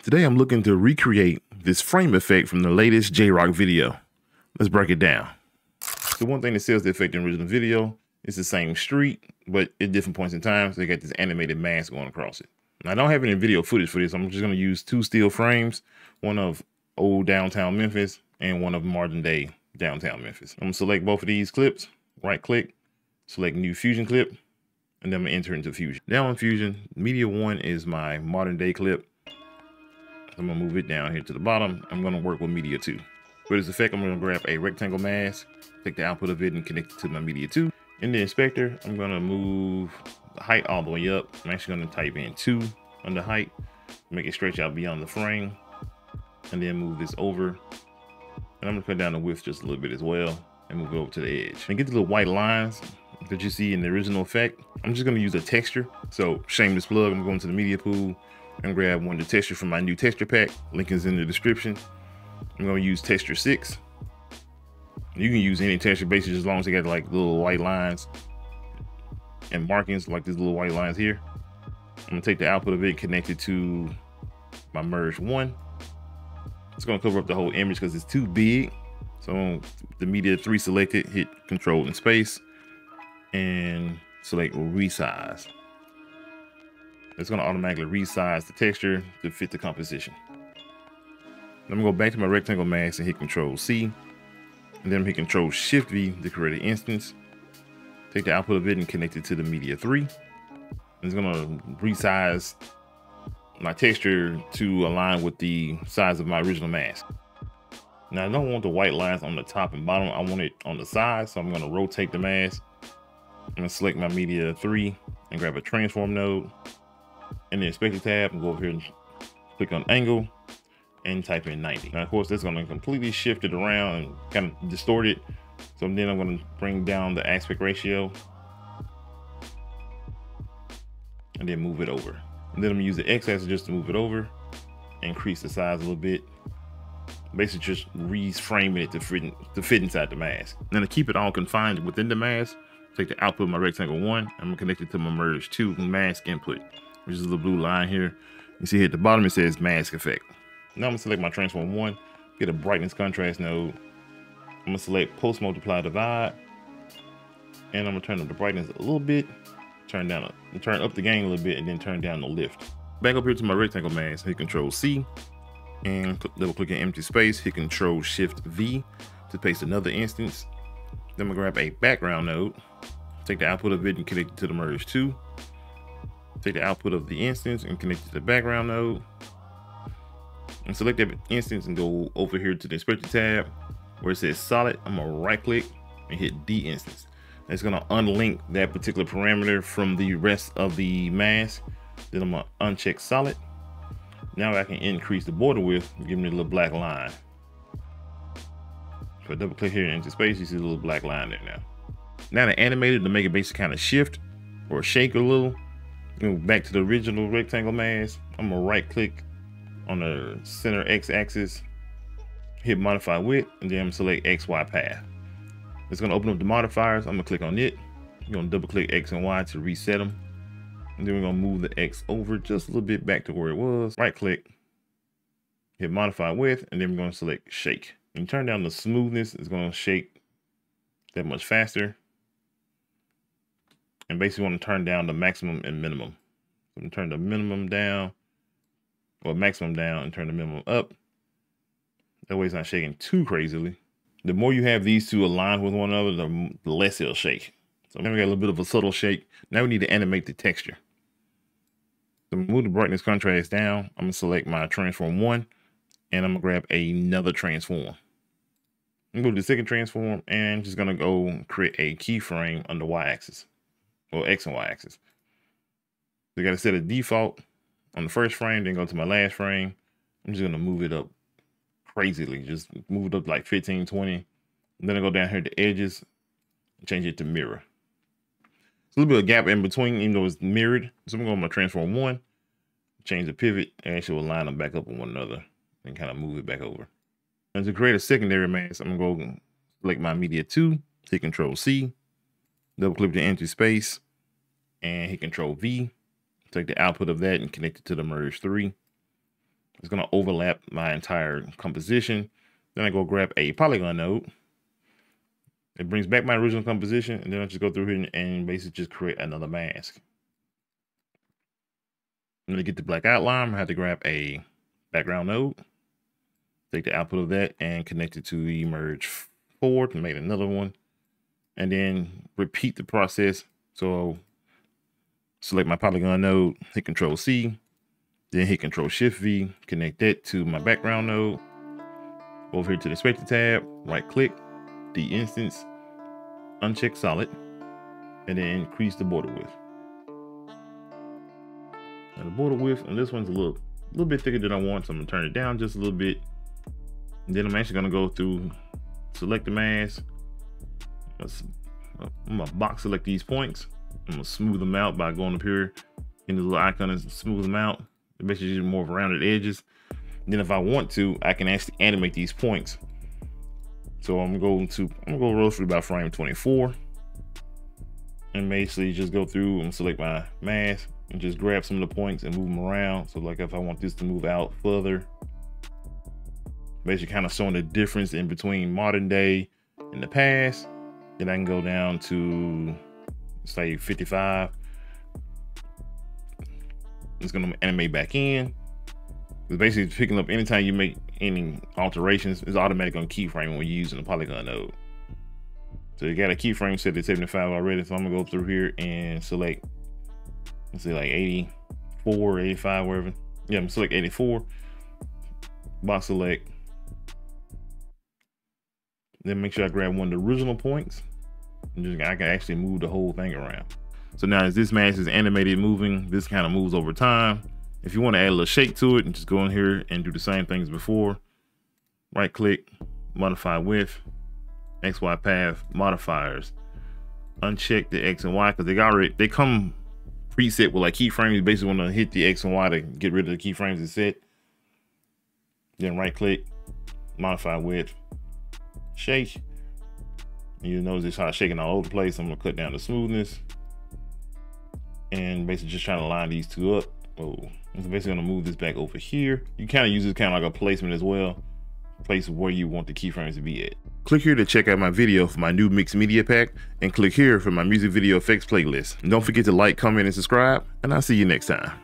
Today I'm looking to recreate this frame effect from the latest J-Rock video. Let's break it down. The one thing that sells the effect in the original video is the same street, but at different points in time, so they got this animated mask going across it. Now, I don't have any video footage for this. I'm just gonna use two still frames, one of old downtown Memphis and one of modern day downtown Memphis. I'm gonna select both of these clips, right click, select new Fusion clip, and then I'm gonna enter into Fusion. Now in Fusion, Media 1 is my modern day clip. I'm gonna move it down here to the bottom. I'm gonna work with Media 2. For this effect, I'm gonna grab a rectangle mask, take the output of it and connect it to my Media 2. In the inspector, I'm gonna move the height all the way up. I'm actually gonna type in 2 under height, make it stretch out beyond the frame, and then move this over. And I'm gonna cut down the width just a little bit as well and move it over to the edge. And get the little white lines that you see in the original effect. I'm just gonna use a texture. So shameless plug, I'm going to the media pool and grab one of the texture from my new texture pack. Link is in the description. I'm gonna use texture 6. You can use any texture basically as long as they got like little white lines and markings like these little white lines here. I'm gonna take the output of it, connect it to my merge 1. It's gonna cover up the whole image because it's too big. So the media 3 selected, hit Control and space and select resize. It's gonna automatically resize the texture to fit the composition. I'm gonna go back to my rectangle mask and hit Control C, and then hit Control Shift V to create an instance. Take the output of it and connect it to the Media 3. It's gonna resize my texture to align with the size of my original mask. Now I don't want the white lines on the top and bottom, I want it on the side, so I'm gonna rotate the mask. I'm gonna select my Media 3 and grab a transform node. In the inspector tab, and go over here and click on angle and type in 90. Now, of course, that's going to completely shift it around and kind of distort it. So then I'm going to bring down the aspect ratio and then move it over. And then I'm going to use the x-axis just to move it over, increase the size a little bit. Basically just reframing it to fit inside the mask. Now to keep it all confined within the mask, take the output of my rectangle 1. I'm going to connect it to my merge 2 mask input, which is the blue line here. You see here at the bottom, it says mask effect. Now I'm gonna select my transform 1, get a brightness contrast node. I'm gonna select post multiply divide, and I'm gonna turn up the brightness a little bit, turn up the gain a little bit, and then turn down the lift. Back up here to my rectangle mask, hit Control C, and double click in empty space, hit Control Shift V to paste another instance. Then I'm gonna grab a background node, take the output of it and connect it to the merge 2. Take the output of the instance and connect it to the background node. And select that instance and go over here to the inspector tab where it says solid. I'm gonna right click and hit D instance. It's gonna unlink that particular parameter from the rest of the mask. Then I'm gonna uncheck solid. Now I can increase the border width and give me a little black line. If I double click here into space, you see a little black line there now. Now to animate it, to make it basically kind of shift or shake a little, go back to the original rectangle mask. I'm gonna right click on the center X axis, hit modify width, and then I'm gonna select XY path. It's gonna open up the modifiers. I'm gonna click on it. You're gonna double click X and Y to reset them. And then we're gonna move the X over just a little bit back to where it was. Right click, hit modify width, and then we're gonna select shake. And turn down the smoothness, it's gonna shake that much faster. And basically want to turn down the maximum and minimum. So I'm gonna turn the minimum down, or maximum down, and turn the minimum up. That way it's not shaking too crazily. The more you have these two aligned with one another, the less it'll shake. So now we got a little bit of a subtle shake. Now we need to animate the texture. So move the brightness contrast down. I'm gonna select my transform 1, and I'm gonna grab another transform. I'm gonna go to the second transform, and I'm just gonna go create a keyframe on the y-axis. Or X and Y axis. So I got to set a default on the first frame, then go to my last frame. I'm just gonna move it up crazily, just move it up like 15, 20. And then I go down here to edges and change it to mirror. It's a little bit of gap in between, even though it's mirrored. So I'm gonna go to my transform 1, change the pivot, and actually will line them back up with one another and kind of move it back over. And to create a secondary mask, I'm gonna go select my Media 2, hit Control C, double click the empty space, and hit Control V. Take the output of that and connect it to the merge 3. It's gonna overlap my entire composition. Then I go grab a polygon node. It brings back my original composition, and then I just go through here and basically just create another mask. I'm gonna get the black outline. I have to grab a background node, take the output of that and connect it to the merge 4 to make another one, and then repeat the process. So select my polygon node, hit Control C, then hit Control Shift V, connect that to my background node. Over here to the inspector tab, right click, de-instance, uncheck solid, and then increase the border width. And the border width on this one's a little bit thicker than I want, so I'm gonna turn it down just a little bit. And then I'm actually gonna go through, select the mask. I'm gonna box select these points. I'm gonna smooth them out by going up here in the little icon and smooth them out. It basically just more of rounded edges. And then if I want to, I can actually animate these points. So I'm gonna go roll through about frame 24 and basically just go through and select my mask and just grab some of the points and move them around. So like if I want this to move out further, basically kind of showing the difference in between modern day and the past. Then I can go down to say 55. It's gonna animate back in. It's basically picking up anytime you make any alterations, it's automatic on keyframe when you're using the polygon node. So you got a keyframe set at 75 already. So I'm gonna go through here and select, let's say like 84, 85, wherever. Yeah, I'm gonna select 84, box select. Then make sure I grab one of the original points. And I can actually move the whole thing around. So now as this mask is animated moving, this kind of moves over time. If you want to add a little shake to it, and just go in here and do the same thing as before. Right click, modify width, XY path, modifiers. Uncheck the X and Y because they come preset with like keyframes. You basically want to hit the X and Y to get rid of the keyframes it's set. Then right click, modify width, shake. And you'll notice it's how it's shaking all over the place. I'm gonna cut down the smoothness and basically just trying to line these two up. Oh, I'm basically gonna move this back over here. You kind of use this kind of like a placement as well. Place where you want the keyframes to be at. Click here to check out my video for my new mixed media pack, and click here for my music video effects playlist. And don't forget to like, comment, and subscribe, and I'll see you next time.